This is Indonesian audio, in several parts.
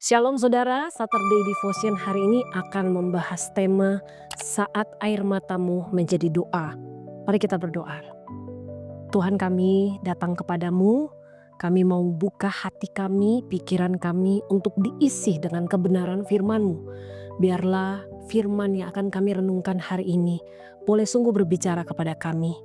Shalom saudara, Saturday Devotion hari ini akan membahas tema saat air matamu menjadi doa. Mari kita berdoa. Tuhan, kami datang kepadamu, kami mau buka hati kami, pikiran kami untuk diisi dengan kebenaran firman-Mu. Biarlah firman yang akan kami renungkan hari ini boleh sungguh berbicara kepada kami.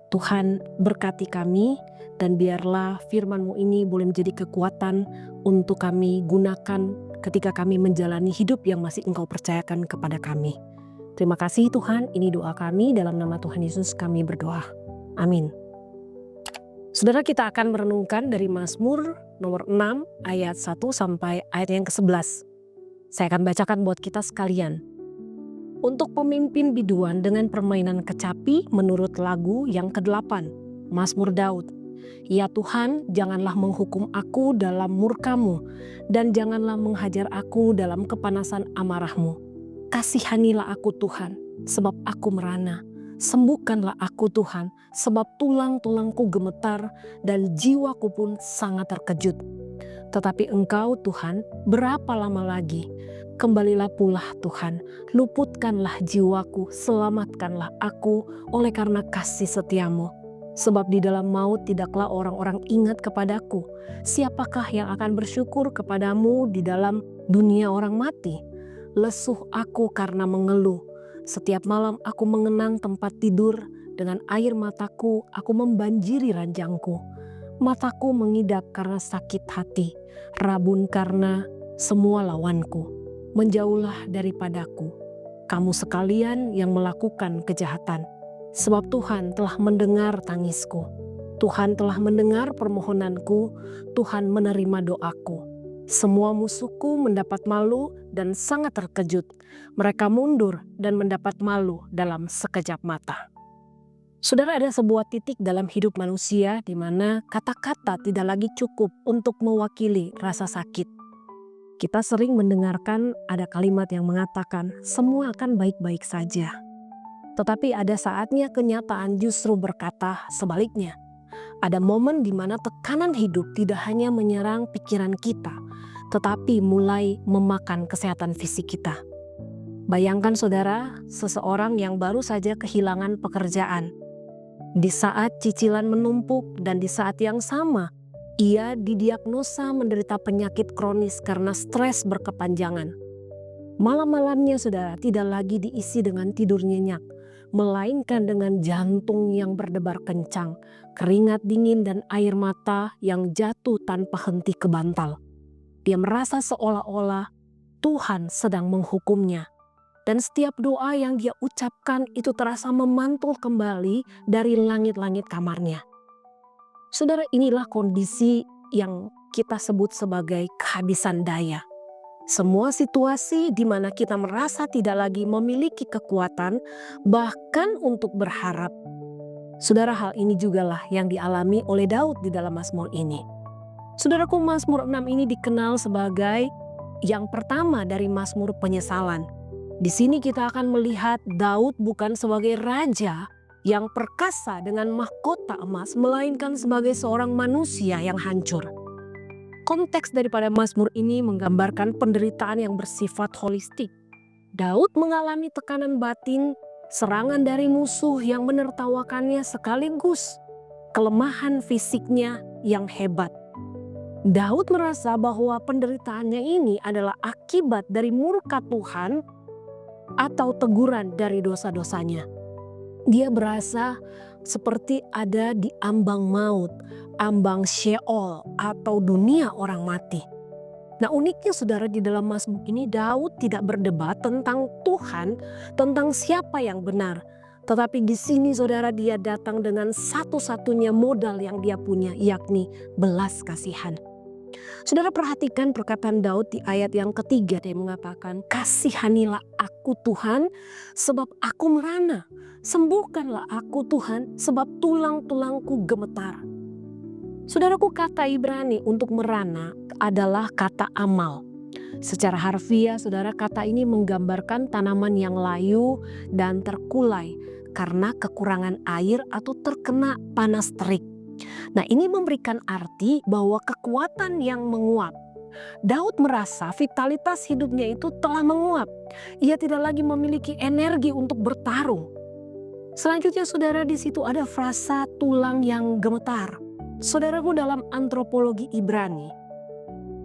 Tuhan, berkati kami dan biarlah firman-Mu ini boleh menjadi kekuatan untuk kami gunakan ketika kami menjalani hidup yang masih Engkau percayakan kepada kami. Terima kasih Tuhan, ini doa kami, dalam nama Tuhan Yesus kami berdoa. Amin. Saudara, kita akan merenungkan dari Mazmur nomor 6 ayat 1 sampai ayat yang ke-11. Saya akan bacakan buat kita sekalian. Untuk pemimpin biduan dengan permainan kecapi menurut lagu yang ke-8, Mazmur Daud. Ya Tuhan, janganlah menghukum aku dalam murka-Mu, dan janganlah menghajar aku dalam kepanasan amarah-Mu. Kasihanilah aku Tuhan, sebab aku merana. Sembuhkanlah aku Tuhan, sebab tulang-tulangku gemetar dan jiwaku pun sangat terkejut. Tetapi Engkau Tuhan, berapa lama lagi? Kembalilah pula Tuhan, luputkanlah jiwaku, selamatkanlah aku oleh karena kasih setia-Mu. Sebab di dalam maut tidaklah orang-orang ingat kepadaku. Siapakah yang akan bersyukur kepadamu di dalam dunia orang mati? Lesuh aku karena mengeluh. Setiap malam aku mengenang tempat tidur, dengan air mataku aku membanjiri ranjangku. Mataku mengidap karena sakit hati, rabun karena semua lawanku. Menjauhlah daripadaku, kamu sekalian yang melakukan kejahatan. Sebab Tuhan telah mendengar tangisku. Tuhan telah mendengar permohonanku. Tuhan menerima doaku. Semua musuhku mendapat malu dan sangat terkejut. Mereka mundur dan mendapat malu dalam sekejap mata. Saudara, ada sebuah titik dalam hidup manusia di mana kata-kata tidak lagi cukup untuk mewakili rasa sakit. Kita sering mendengarkan ada kalimat yang mengatakan semua akan baik-baik saja. Tetapi ada saatnya kenyataan justru berkata sebaliknya. Ada momen di mana tekanan hidup tidak hanya menyerang pikiran kita, tetapi mulai memakan kesehatan fisik kita. Bayangkan saudara, seseorang yang baru saja kehilangan pekerjaan. Di saat cicilan menumpuk dan di saat yang sama, ia didiagnosa menderita penyakit kronis karena stres berkepanjangan. Malam-malamnya saudara tidak lagi diisi dengan tidur nyenyak, melainkan dengan jantung yang berdebar kencang, keringat dingin dan air mata yang jatuh tanpa henti ke bantal. Dia merasa seolah-olah Tuhan sedang menghukumnya. Dan setiap doa yang dia ucapkan itu terasa memantul kembali dari langit-langit kamarnya. Saudara, inilah kondisi yang kita sebut sebagai kehabisan daya. Semua situasi di mana kita merasa tidak lagi memiliki kekuatan bahkan untuk berharap. Saudara, hal ini jugalah yang dialami oleh Daud di dalam Mazmur ini. Saudaraku, Mazmur 6 ini dikenal sebagai yang pertama dari Mazmur penyesalan. Di sini kita akan melihat Daud bukan sebagai raja yang perkasa dengan mahkota emas, melainkan sebagai seorang manusia yang hancur. Konteks daripada Mazmur ini menggambarkan penderitaan yang bersifat holistik. Daud mengalami tekanan batin, serangan dari musuh yang menertawakannya sekaligus kelemahan fisiknya yang hebat. Daud merasa bahwa penderitaannya ini adalah akibat dari murka Tuhan atau teguran dari dosa-dosanya. Dia berasa seperti ada di ambang maut, ambang Sheol atau dunia orang mati. Nah, uniknya saudara, di dalam Mazmur ini Daud tidak berdebat tentang Tuhan, tentang siapa yang benar. Tetapi di sini saudara, dia datang dengan satu-satunya modal yang dia punya, yakni belas kasihan. Saudara, perhatikan perkataan Daud di ayat yang ketiga. Dia mengatakan, kasihanilah aku Tuhan sebab aku merana. Sembuhkanlah aku Tuhan sebab tulang-tulangku gemetar. Saudaraku, kata Ibrani untuk merana adalah kata amal. Secara harfiah saudara, kata ini menggambarkan tanaman yang layu dan terkulai karena kekurangan air atau terkena panas terik. Nah, ini memberikan arti bahwa kekuatan yang menguap, Daud merasa vitalitas hidupnya itu telah menguap. Ia tidak lagi memiliki energi untuk bertarung. Selanjutnya saudara, di situ ada frasa tulang yang gemetar. Saudaraku, dalam antropologi Ibrani,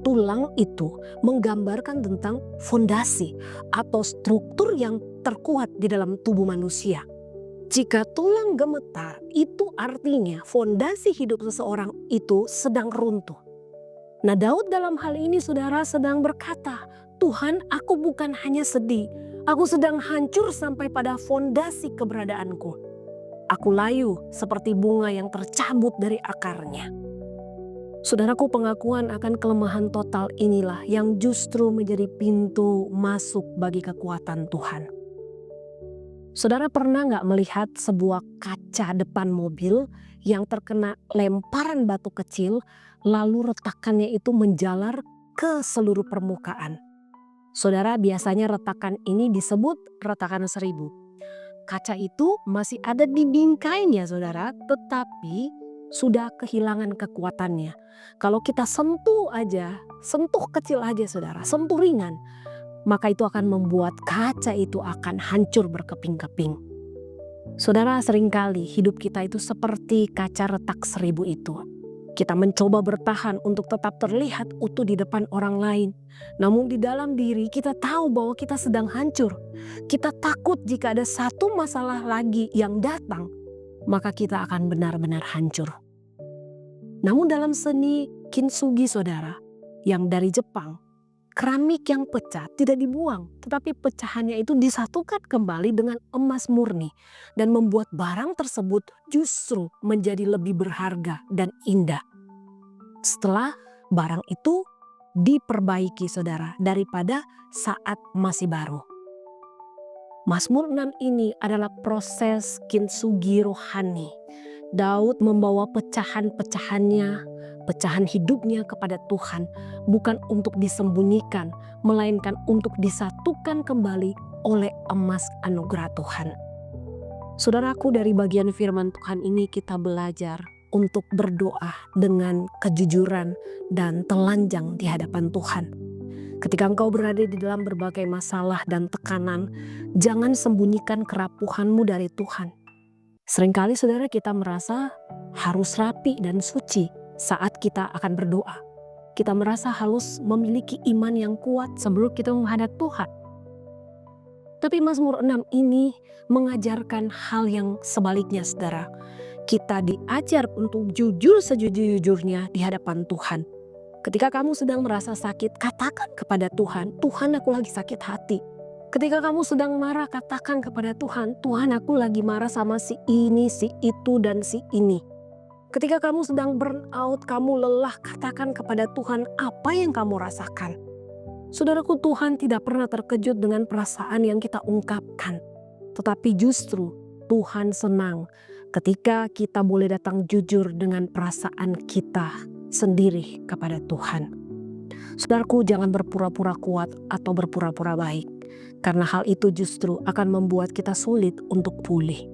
tulang itu menggambarkan tentang fondasi atau struktur yang terkuat di dalam tubuh manusia. Jika tulang gemetar, itu artinya fondasi hidup seseorang itu sedang runtuh. Nah, Daud dalam hal ini saudara sedang berkata, Tuhan, aku bukan hanya sedih, aku sedang hancur sampai pada fondasi keberadaanku. Aku layu seperti bunga yang tercabut dari akarnya. Saudaraku, pengakuan akan kelemahan total inilah yang justru menjadi pintu masuk bagi kekuatan Tuhan. Saudara pernah gak melihat sebuah kaca depan mobil yang terkena lemparan batu kecil, lalu retakannya itu menjalar ke seluruh permukaan? Saudara, biasanya retakan ini disebut retakan 1000. Kaca itu masih ada di bingkainya saudara, tetapi sudah kehilangan kekuatannya. Kalau kita sentuh kecil aja saudara, sentuh ringan, maka itu akan membuat kaca itu akan hancur berkeping-keping. Saudara, seringkali hidup kita itu seperti kaca retak 1000 itu. Kita mencoba bertahan untuk tetap terlihat utuh di depan orang lain. Namun di dalam diri kita tahu bahwa kita sedang hancur. Kita takut jika ada satu masalah lagi yang datang, maka kita akan benar-benar hancur. Namun dalam seni kintsugi saudara, yang dari Jepang, keramik yang pecah tidak dibuang, tetapi pecahannya itu disatukan kembali dengan emas murni dan membuat barang tersebut justru menjadi lebih berharga dan indah. Setelah barang itu diperbaiki saudara daripada saat masih baru. Mazmur 6 ini adalah proses kintsugi rohani. Daud membawa pecahan-pecahannya, pecahan hidupnya kepada Tuhan, bukan untuk disembunyikan, melainkan untuk disatukan kembali oleh emas anugerah Tuhan. Saudaraku, dari bagian firman Tuhan ini kita belajar untuk berdoa dengan kejujuran dan telanjang di hadapan Tuhan. Ketika engkau berada di dalam berbagai masalah dan tekanan, jangan sembunyikan kerapuhanmu dari Tuhan. Seringkali saudara kita merasa harus rapi dan suci saat kita akan berdoa. Kita merasa harus memiliki iman yang kuat sebelum kita menghadap Tuhan. Tapi Mazmur 6 ini mengajarkan hal yang sebaliknya saudara. Kita diajar untuk jujur sejujur-jujurnya di hadapan Tuhan. Ketika kamu sedang merasa sakit, katakan kepada Tuhan, Tuhan aku lagi sakit hati. Ketika kamu sedang marah, katakan kepada Tuhan, Tuhan aku lagi marah sama si ini, si itu, dan si ini. Ketika kamu sedang burn out, kamu lelah, katakan kepada Tuhan apa yang kamu rasakan. Saudaraku, Tuhan tidak pernah terkejut dengan perasaan yang kita ungkapkan. Tetapi justru Tuhan senang ketika kita boleh datang jujur dengan perasaan kita sendiri kepada Tuhan. Saudaraku, jangan berpura-pura kuat atau berpura-pura baik. Karena hal itu justru akan membuat kita sulit untuk pulih.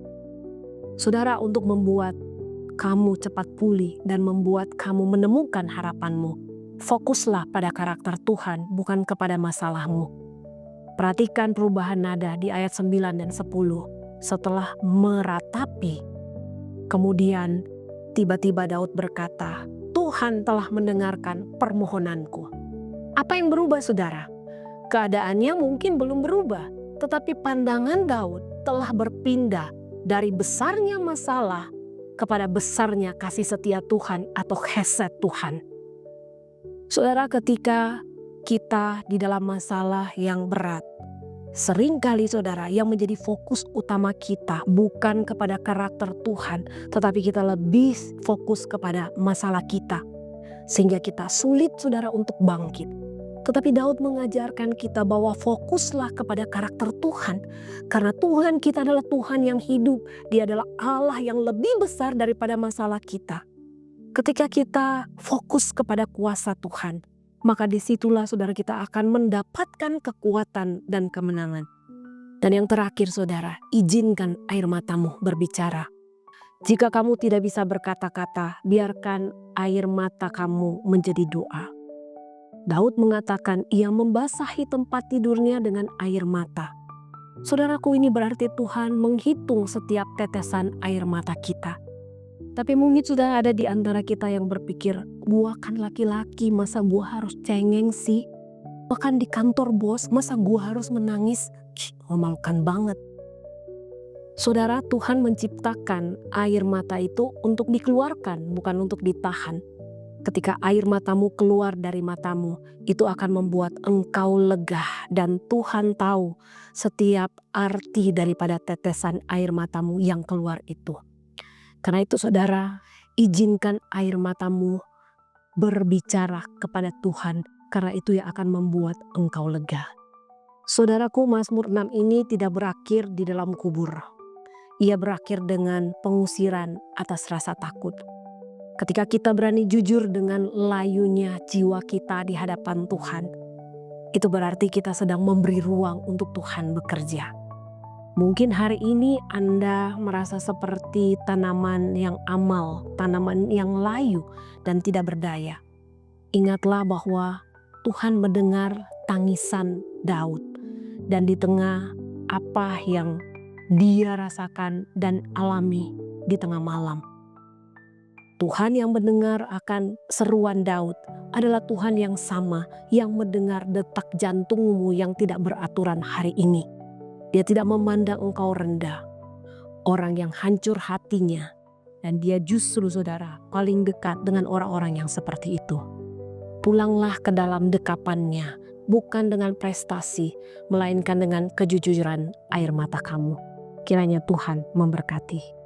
Saudara, untuk membuat kamu cepat pulih dan membuat kamu menemukan harapanmu, fokuslah pada karakter Tuhan, bukan kepada masalahmu. Perhatikan perubahan nada di ayat 9 dan 10. Setelah meratapi, kemudian tiba-tiba Daud berkata, Tuhan telah mendengarkan permohonanku. Apa yang berubah saudara? Keadaannya mungkin belum berubah, tetapi pandangan Daud telah berpindah dari besarnya masalah kepada besarnya kasih setia Tuhan atau chesed Tuhan. Saudara, ketika kita di dalam masalah yang berat, seringkali saudara yang menjadi fokus utama kita bukan kepada karakter Tuhan, tetapi kita lebih fokus kepada masalah kita. Sehingga kita sulit saudara untuk bangkit. Tetapi Daud mengajarkan kita bahwa fokuslah kepada karakter Tuhan. Karena Tuhan kita adalah Tuhan yang hidup. Dia adalah Allah yang lebih besar daripada masalah kita. Ketika kita fokus kepada kuasa Tuhan, maka disitulah saudara kita akan mendapatkan kekuatan dan kemenangan. Dan yang terakhir saudara, izinkan air matamu berbicara. Jika kamu tidak bisa berkata-kata, biarkan air mata kamu menjadi doa. Daud mengatakan ia membasahi tempat tidurnya dengan air mata. Saudaraku, ini berarti Tuhan menghitung setiap tetesan air mata kita. Tapi mungkin sudah ada di antara kita yang berpikir, gua kan laki-laki, masa gua harus cengeng sih? Bahkan di kantor bos, masa gua harus menangis? Memalukan banget. Saudara, Tuhan menciptakan air mata itu untuk dikeluarkan, bukan untuk ditahan. Ketika air matamu keluar dari matamu, itu akan membuat engkau lega, dan Tuhan tahu setiap arti daripada tetesan air matamu yang keluar itu. Karena itu saudara, izinkan air matamu berbicara kepada Tuhan, karena itu yang akan membuat engkau lega. Saudaraku, Mazmur 6 ini tidak berakhir di dalam kubur. Ia berakhir dengan pengusiran atas rasa takut. Ketika kita berani jujur dengan layunya jiwa kita di hadapan Tuhan, itu berarti kita sedang memberi ruang untuk Tuhan bekerja. Mungkin hari ini Anda merasa seperti tanaman yang amal, tanaman yang layu dan tidak berdaya. Ingatlah bahwa Tuhan mendengar tangisan Daud, dan di tengah apa yang dia rasakan dan alami di tengah malam, Tuhan yang mendengar akan seruan Daud adalah Tuhan yang sama yang mendengar detak jantungmu yang tidak beraturan hari ini. Dia tidak memandang engkau rendah, orang yang hancur hatinya, dan dia justru saudara paling dekat dengan orang-orang yang seperti itu. Pulanglah ke dalam dekapannya, bukan dengan prestasi, melainkan dengan kejujuran air mata kamu. Kiranya Tuhan memberkati.